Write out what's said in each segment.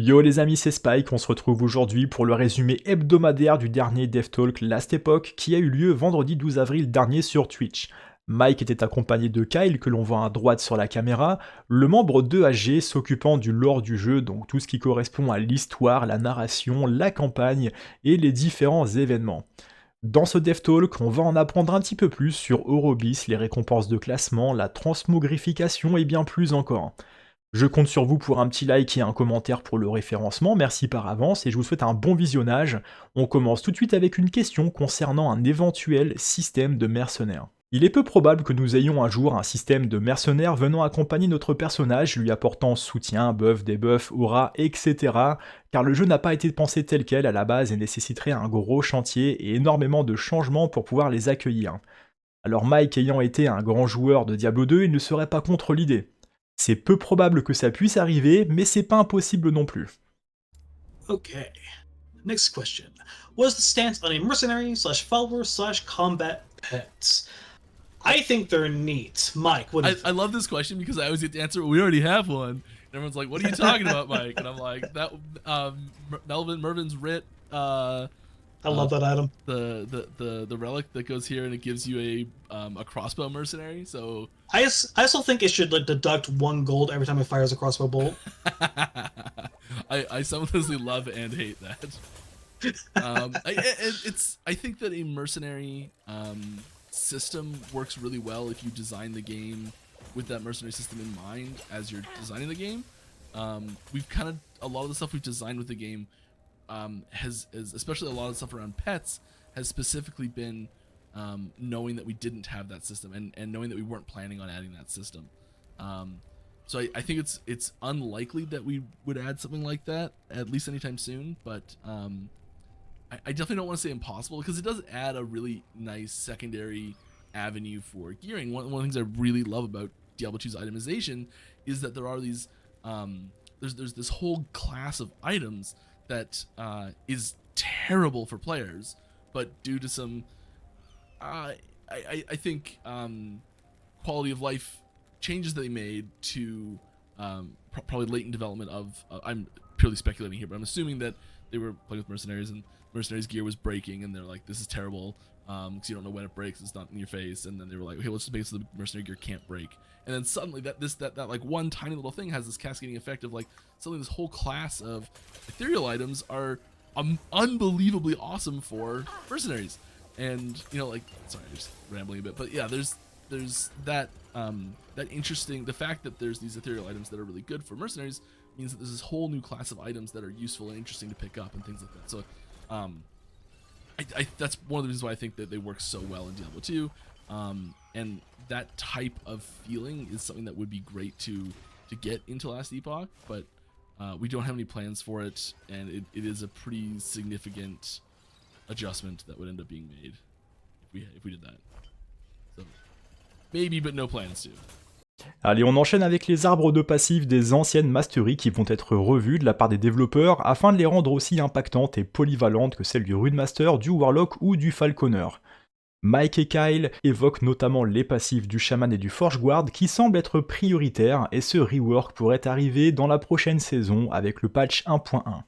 Yo les amis, c'est Spike, on se retrouve aujourd'hui pour le résumé hebdomadaire du dernier DevTalk Last Epoch qui a eu lieu vendredi 12 avril dernier sur Twitch. Mike était accompagné de Kyle, que l'on voit à droite sur la caméra, le membre de AG s'occupant du lore du jeu, donc tout ce qui correspond à l'histoire, la narration, la campagne et les différents événements. Dans ce DevTalk, on va en apprendre un petit peu plus sur Orobyss, les récompenses de classement, la transmogrification et bien plus encore. Je compte sur vous pour un petit like et un commentaire pour le référencement, merci par avance et je vous souhaite un bon visionnage. On commence tout de suite avec une question concernant un éventuel système de mercenaires. Il est peu probable que nous ayons un jour un système de mercenaires venant accompagner notre personnage, lui apportant soutien, buff, debuff, aura, etc. Car le jeu n'a pas été pensé tel quel à la base et nécessiterait un gros chantier et énormément de changements pour pouvoir les accueillir. Alors Mike ayant été un grand joueur de Diablo 2, il ne serait pas contre l'idée. C'est peu probable que ça puisse arriver, mais c'est pas impossible non plus. Okay. Next question. What is the stance on a mercenary / follower / combat pets? I think they're neat. Mike, what do you think? I love this question because I always get to answer, we already have one. And everyone's like, what are you talking about, Mike? And I'm like, that Melvin Mervin's writ. I love that item. The relic that goes here and it gives you a crossbow mercenary. So I still think it should deduct 1 gold every time it fires a crossbow bolt. I simultaneously love and hate that. I think that a mercenary system works really well if you design the game with that mercenary system in mind as you're designing the game. We've kind of, a lot of the stuff we've designed with the game has especially a lot of stuff around pets has specifically been knowing that we didn't have that system and knowing that we weren't planning on adding that system. So I think it's unlikely that we would add something like that, at least anytime soon, but I definitely don't want to say impossible because it does add a really nice secondary avenue for gearing. One of the things I really love about Diablo 2's itemization is that there are these there's this whole class of items that is terrible for players, but due to some I think quality of life changes that they made to probably latent development of I'm purely speculating here, but I'm assuming that they were playing with Mercenaries and Mercenaries gear was breaking and they're like, this is terrible because you don't know when it breaks, it's not in your face, and then they were like, okay, let's just make it so the mercenary gear can't break, and then suddenly that like one tiny little thing has this cascading effect of like suddenly this whole class of ethereal items are unbelievably awesome for mercenaries. And you know, like, sorry, I'm just rambling a bit, but yeah, there's that that interesting, the fact that there's these ethereal items that are really good for mercenaries means that there's this whole new class of items that are useful and interesting to pick up and things like that. So that's one of the reasons why I think that they work so well in Diablo 2, and that type of feeling is something that would be great to get into Last Epoch, but we don't have any plans for it, and it is a pretty significant adjustment that would end up being made if we did that. So maybe, but no plans to. Allez, on enchaîne avec les arbres de passifs des anciennes masteries qui vont être revus de la part des développeurs afin de les rendre aussi impactantes et polyvalentes que celles du Runemaster, du Warlock ou du Falconer. Mike et Kyle évoquent notamment les passifs du Shaman et du Forgeguard qui semblent être prioritaires et ce rework pourrait arriver dans la prochaine saison avec le patch 1.1.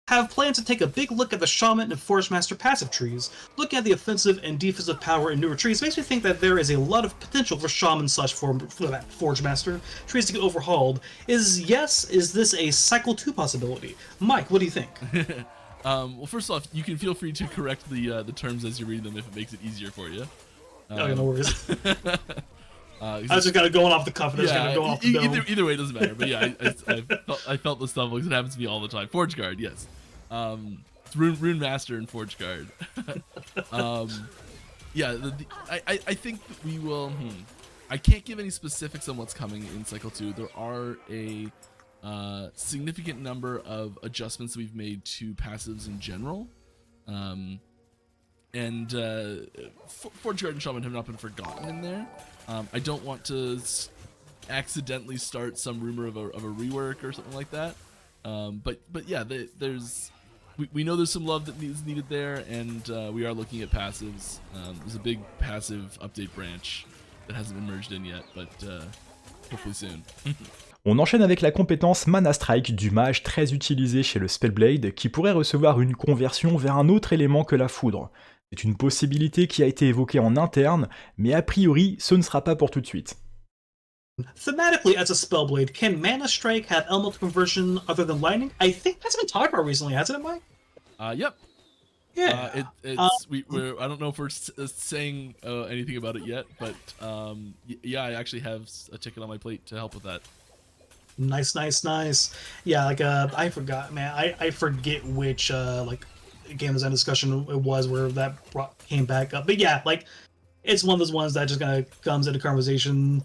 Have plans to take a big look at the Shaman and Forgemaster passive trees. Looking at the offensive and defensive power in newer trees makes me think that there is a lot of potential for Shaman / Forgemaster trees to get overhauled. Is this a Cycle 2 possibility? Mike, what do you think? Well, first off, you can feel free to correct the terms as you read them if it makes it easier for you. No worries. I was just kind of going off the cuff. Yeah, go off the dome. Either way, it doesn't matter. But yeah, I felt the stuff because it happens to me all the time. Forge Guard, yes. It's Rune Master and Forge Guard. Yeah, I think that we will. I can't give any specifics on what's coming in Cycle 2. There are a significant number of adjustments that we've made to passives in general. And Forge Guard and Shaman have not been forgotten in there. I don't want to accidentally start some rumor of a rework or something like that. But yeah, we know there's some love that is needed there, and we are looking at passives. There's a big passive update branch that hasn't been merged in yet, but hopefully soon. On enchaîne avec la compétence Mana Strike du mage très utilisé chez le Spellblade qui pourrait recevoir une conversion vers un autre élément que la foudre. C'est une possibilité qui a été évoquée en interne, mais a priori ce ne sera pas pour tout de suite. Thematically, as a Spellblade, can Mana Strike have elemental conversion other than lightning? I think that's been talked about recently, hasn't it, Mike? Yep. Yeah. We're I don't know if we're saying anything about it yet, but yeah, I actually have a ticket on my plate to help with that. Nice. Yeah, like I forgot, man. I forget which like game design discussion it was where that came back up. But yeah, like it's one of those ones that just kind of comes into conversation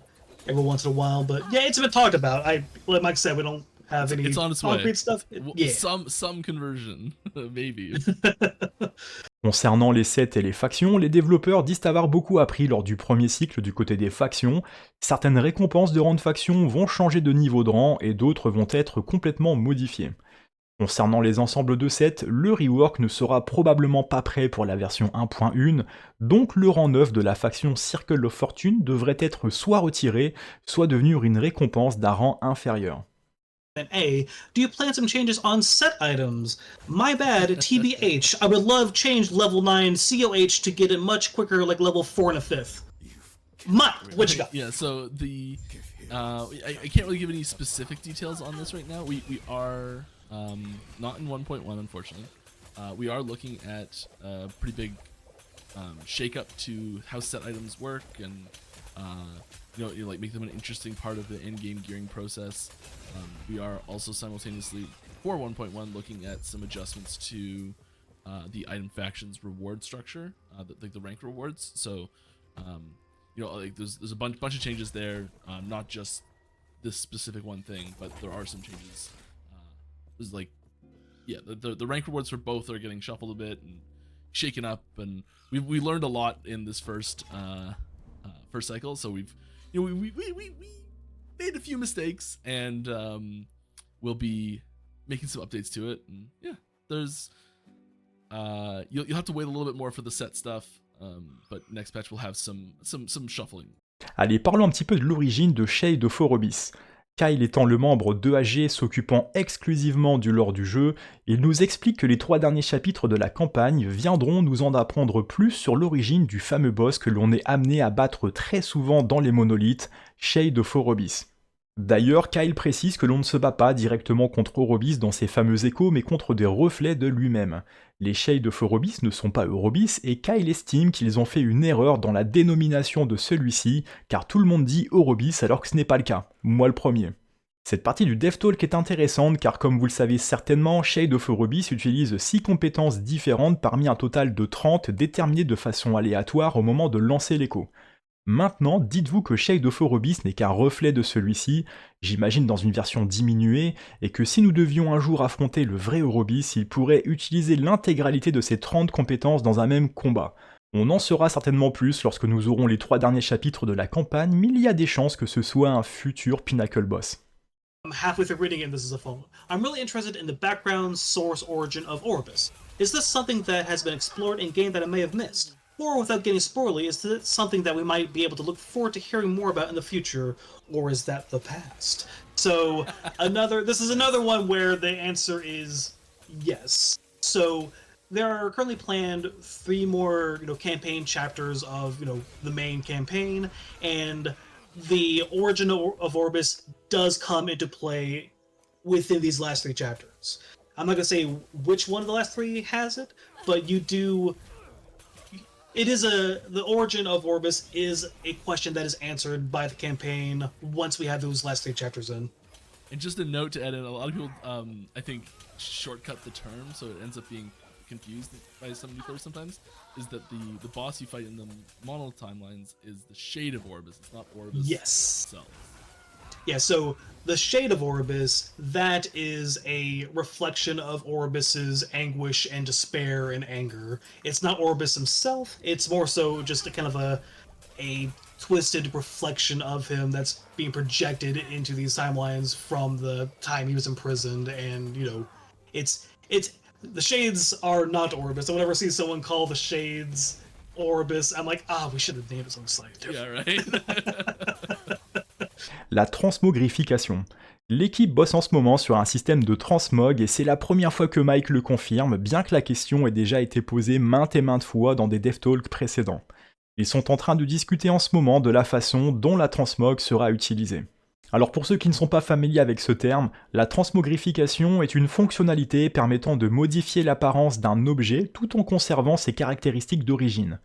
every once in a while. But yeah, it's been talked about. Like Mike said, we don't have any it's on its concrete way. stuff. Yeah. Some conversion, maybe. Concernant les sets et les factions, les développeurs disent avoir beaucoup appris lors du premier cycle du côté des factions. Certaines récompenses de rang de faction vont changer de niveau de rang et d'autres vont être complètement modifiées. Concernant les ensembles de sets, le rework ne sera probablement pas prêt pour la version 1.1, donc le rang 9 de la faction Circle of Fortune devrait être soit retiré, soit devenir une récompense d'un rang inférieur. And A, do you plan some changes on set items? My bad, TBH. I would love change level 9 COH to get it much quicker, like level 4 and a 5th. Mike, what you got? Yeah, so the I can't really give any specific details on this right now. We are not in 1.1, unfortunately. We are looking at a pretty big shake-up to how set items work and like make them an interesting part of the in-game gearing process. We are also simultaneously for 1.1 looking at some adjustments to the item factions reward structure, like the rank rewards. So like there's a bunch of changes there, not just this specific one thing, but there are some changes. There's like the rank rewards for both are getting shuffled a bit and shaken up, and we learned a lot in this first cycle. So we made a few mistakes, and we'll be making some updates to it. And yeah, there's you'll have to wait a little bit more for the set stuff, but next patch will have some shuffling. Allez, parlons un petit peu de l'origine de Shade of Orobyss. Kyle étant le membre d'EAG s'occupant exclusivement du lore du jeu, il nous explique que les 3 derniers chapitres de la campagne viendront nous en apprendre plus sur l'origine du fameux boss que l'on est amené à battre très souvent dans les monolithes, Shade of Orobyss. D'ailleurs, Kyle précise que l'on ne se bat pas directement contre Orobyss dans ses fameux échos, mais contre des reflets de lui-même. Les Shades of Orobyss ne sont pas Orobyss, et Kyle estime qu'ils ont fait une erreur dans la dénomination de celui-ci, car tout le monde dit Orobyss alors que ce n'est pas le cas, moi le premier. Cette partie du Dev Talk est intéressante car comme vous le savez certainement, Shade of Orobyss utilise 6 compétences différentes parmi un total de 30 déterminées de façon aléatoire au moment de lancer l'écho. Maintenant, dites-vous que Shade of Orobyss n'est qu'un reflet de celui-ci, j'imagine dans une version diminuée, et que si nous devions un jour affronter le vrai Orobyss, il pourrait utiliser l'intégralité de ses 30 compétences dans un même combat. On en saura certainement plus lorsque nous aurons les 3 derniers chapitres de la campagne, mais il y a des chances que ce soit un futur Pinnacle Boss. I'm halfway through reading it and this is a phone. I'm really interested in the background, source, origin of Orobyss. Is this something that has been explored in game that I may have missed? Or, without getting spoilery, is this something that we might be able to look forward to hearing more about in the future, or is that the past? So, this is another one where the answer is yes. So, there are currently planned 3 more, campaign chapters of, the main campaign, and the origin of Orobyss does come into play within these last 3 chapters. I'm not gonna say which one of the last 3 has it, but you do. The origin of Orobyss is a question that is answered by the campaign once we have those last 3 chapters in. And just a note to add in, a lot of people, I think, shortcut the term, so it ends up being confused by some new players sometimes, is that the boss you fight in the mono timelines is the Shade of Orobyss, it's not Orobyss itself. Yeah, so the Shade of Orobyss, that is a reflection of Orobyss's anguish and despair and anger. It's not Orobyss himself, it's more so just a kind of a twisted reflection of him that's being projected into these timelines from the time he was imprisoned, and, it's the Shades are not Orobyss. Whenever I see someone call the Shades Orobyss, I'm like, we should have named it something slightly different. Yeah, right? La transmogrification. L'équipe bosse en ce moment sur un système de transmog et c'est la première fois que Mike le confirme, bien que la question ait déjà été posée maintes et maintes fois dans des devtalks précédents. Ils sont en train de discuter en ce moment de la façon dont la transmog sera utilisée. Alors pour ceux qui ne sont pas familiers avec ce terme, la transmogrification est une fonctionnalité permettant de modifier l'apparence d'un objet tout en conservant ses caractéristiques d'origine.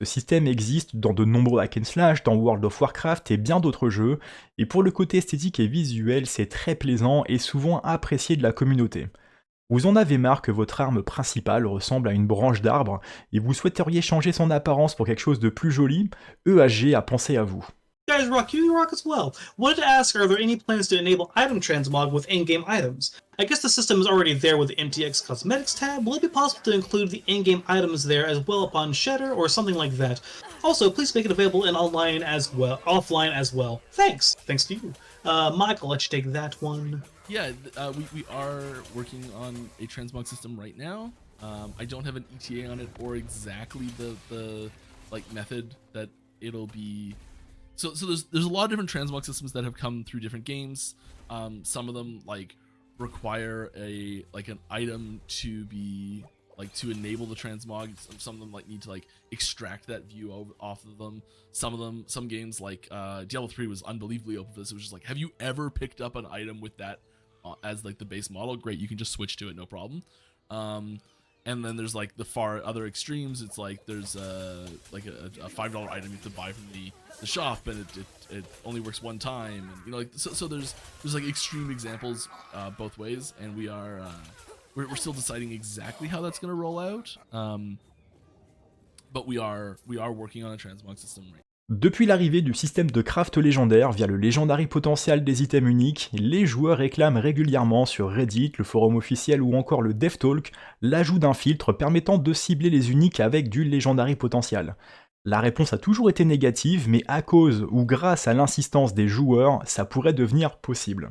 Ce système existe dans de nombreux hack and slash, dans World of Warcraft et bien d'autres jeux, et pour le côté esthétique et visuel, c'est très plaisant et souvent apprécié de la communauté. Vous en avez marre que votre arme principale ressemble à une branche d'arbre et vous souhaiteriez changer son apparence pour quelque chose de plus joli? EHG a pensé à vous. Guys rock, you rock as well. Wanted to ask, are there any plans to enable item transmog with in-game items? I guess the system is already there with the MTX Cosmetics tab. Will it be possible to include the in-game items there as well upon Shatter or something like that? Also, please make it available in offline as well. Thanks. Thanks to you. Mike, I'll let you take that one. Yeah, we are working on a transmog system right now. I don't have an ETA on it or exactly the like method that it'll be. So there's a lot of different transmog systems that have come through different games. Some of them like require an item to be like to enable the transmog. Some of them like need to like extract that view off of them. Some games like Diablo 3 was unbelievably open for this. It was just like, have you ever picked up an item with that as like the base model? Great, you can just switch to it, no problem. And then there's like the far other extremes. It's like there's a $5 item you have to buy from the shop, and it only works one time. And you know, like so there's like extreme examples both ways, and we're still deciding exactly how that's gonna roll out. But we are working on a transmog system right. Depuis l'arrivée du système de craft légendaire via le legendary potentiel des items uniques, les joueurs réclament régulièrement sur Reddit, le forum officiel ou encore le DevTalk l'ajout d'un filtre permettant de cibler les uniques avec du legendary potentiel. La réponse a toujours été négative, mais à cause ou grâce à l'insistance des joueurs, ça pourrait devenir possible.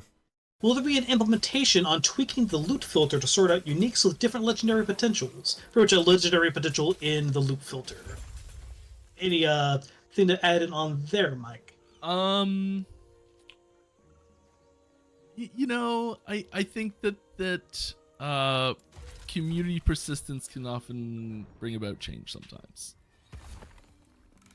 Will there be an implementation on tweaking the loot filter to sort out uniques with different legendary potentials? Pretty much a legendary potential in the loot filter. Any thing to add in on there, Mike? You know, I think that community persistence can often bring about change sometimes.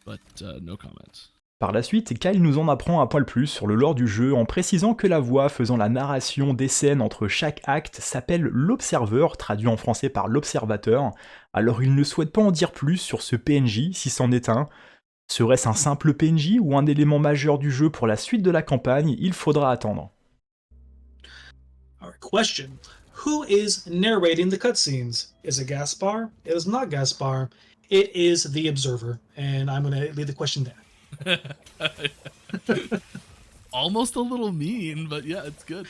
But no comment. Par la suite, Kyle nous en apprend un poil plus sur le lore du jeu en précisant que la voix faisant la narration des scènes entre chaque acte s'appelle l'observeur, traduit en français par l'observateur. Alors il ne souhaite pas en dire plus sur ce PNJ, si c'en est un. Serait-ce un simple PNJ ou un élément majeur du jeu pour la suite de la campagne? Il faudra attendre. Alright, question. Who is narrating the cutscenes? Is it Gaspar? It is not Gaspar. It is the Observer. And I'm going to leave the question there. Almost a little mean, but yeah, it's good.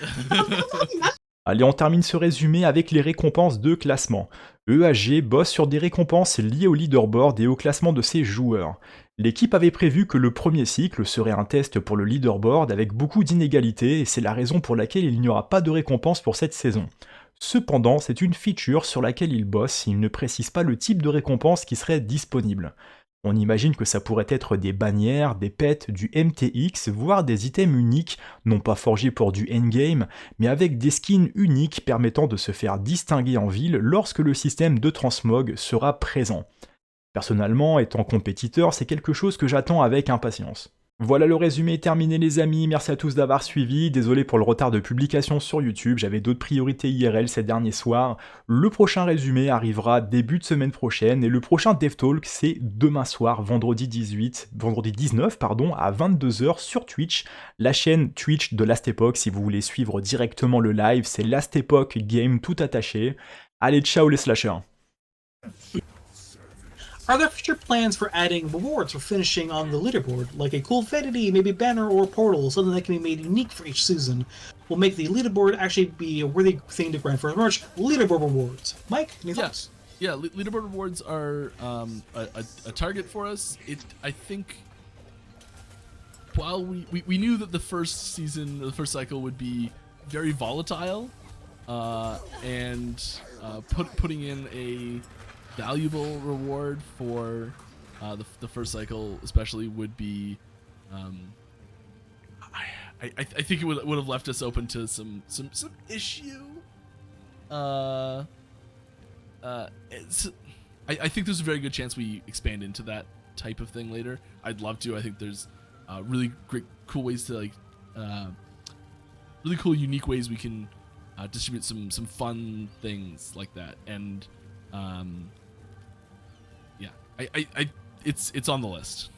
Allez, on termine ce résumé avec les récompenses de classement. EHG bosse sur des récompenses liées au leaderboard et au classement de ses joueurs. L'équipe avait prévu que le premier cycle serait un test pour le leaderboard avec beaucoup d'inégalités et c'est la raison pour laquelle il n'y aura pas de récompense pour cette saison. Cependant, c'est une feature sur laquelle il bosse, il ne précise pas le type de récompense qui serait disponible. On imagine que ça pourrait être des bannières, des pets, du MTX, voire des items uniques, non pas forgés pour du endgame, mais avec des skins uniques permettant de se faire distinguer en ville lorsque le système de transmog sera présent. Personnellement, étant compétiteur, c'est quelque chose que j'attends avec impatience. Voilà, le résumé est terminé les amis, merci à tous d'avoir suivi, désolé pour le retard de publication sur YouTube, j'avais d'autres priorités IRL ces derniers soirs. Le prochain résumé arrivera début de semaine prochaine et le prochain DevTalk c'est demain soir, vendredi 19 à 22h sur Twitch, la chaîne Twitch de Last Epoch. Si vous voulez suivre directement le live, c'est Last Epoch Game tout attaché. Allez, ciao les slashers. Are there future plans for adding rewards for finishing on the leaderboard, like a cool vanity, maybe banner or portal, something that can be made unique for each season? Will make the leaderboard actually be a worthy thing to grant for merch. Leaderboard rewards. Mike, any thoughts? Yeah, leaderboard rewards are a target for us. I think while we knew that the first season, the first cycle would be very volatile, and putting in a valuable reward for the first cycle especially would be I think it would have left us open to some issue. I think there's a very good chance we expand into that type of thing later. I'd love to. I think there's really great, cool ways to like, really cool, unique ways we can distribute some fun things like that. And yeah, it's on the list.